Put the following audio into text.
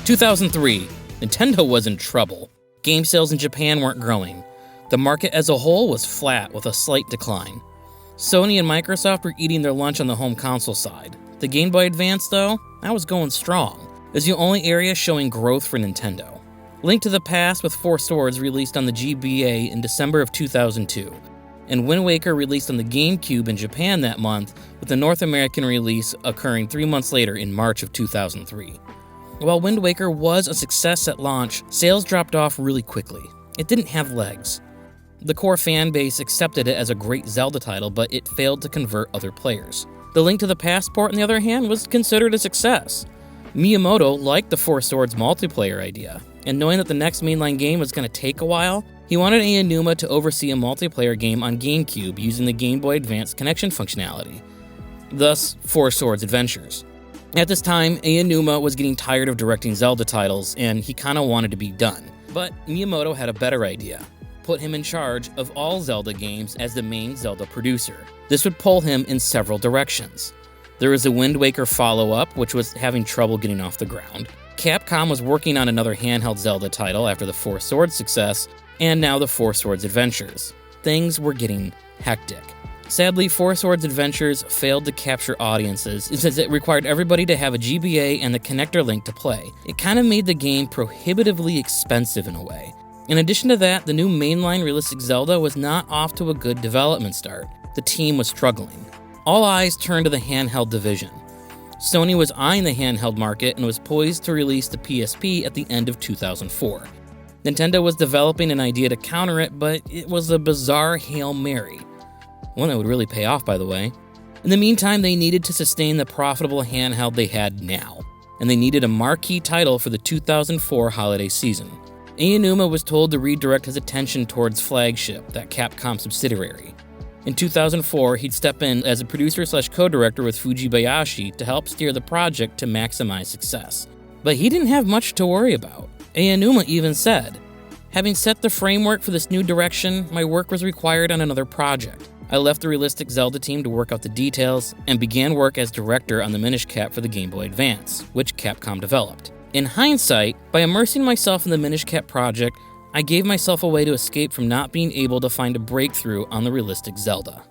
2003. Nintendo was in trouble. Game sales in Japan weren't growing. The market as a whole was flat with a slight decline. Sony and Microsoft were eating their lunch on the home console side. The Game Boy Advance, though, that was going strong. It was the only area showing growth for Nintendo. Link to the Past with Four Swords released on the GBA in December of 2002, and Wind Waker released on the GameCube in Japan that month, with the North American release occurring 3 months later in March of 2003. While Wind Waker was a success at launch, sales dropped off really quickly. It didn't have legs. The core fan base accepted it as a great Zelda title, but it failed to convert other players. The Link to the Past port, on the other hand, was considered a success. Miyamoto liked the Four Swords multiplayer idea, and knowing that the next mainline game was going to take a while, he wanted Aonuma to oversee a multiplayer game on GameCube using the Game Boy Advance connection functionality. Thus, Four Swords Adventures. At this time, Aonuma was getting tired of directing Zelda titles, and he kinda wanted to be done. But Miyamoto had a better idea. Put him in charge of all Zelda games as the main Zelda producer. This would pull him in several directions. There was a Wind Waker follow-up, which was having trouble getting off the ground. Capcom was working on another handheld Zelda title after the Four Swords success, and now the Four Swords Adventures. Things were getting hectic. Sadly, Four Swords Adventures failed to capture audiences since it required everybody to have a GBA and the connector link to play. It kind of made the game prohibitively expensive in a way. In addition to that, the new mainline realistic Zelda was not off to a good development start. The team was struggling. All eyes turned to the handheld division. Sony was eyeing the handheld market and was poised to release the PSP at the end of 2004. Nintendo was developing an idea to counter it, but it was a bizarre Hail Mary. One that would really pay off, by the way. In the meantime, they needed to sustain the profitable handheld they had now, and they needed a marquee title for the 2004 holiday season. Aonuma was told to redirect his attention towards Flagship, that Capcom subsidiary. In 2004, he'd step in as a producer/co-director with Fujibayashi to help steer the project to maximize success. But he didn't have much to worry about. Aonuma even said, "Having set the framework for this new direction, my work was required on another project. I left the realistic Zelda team to work out the details and began work as director on the Minish Cap for the Game Boy Advance, which Capcom developed. In hindsight, by immersing myself in the Minish Cap project, I gave myself a way to escape from not being able to find a breakthrough on the realistic Zelda."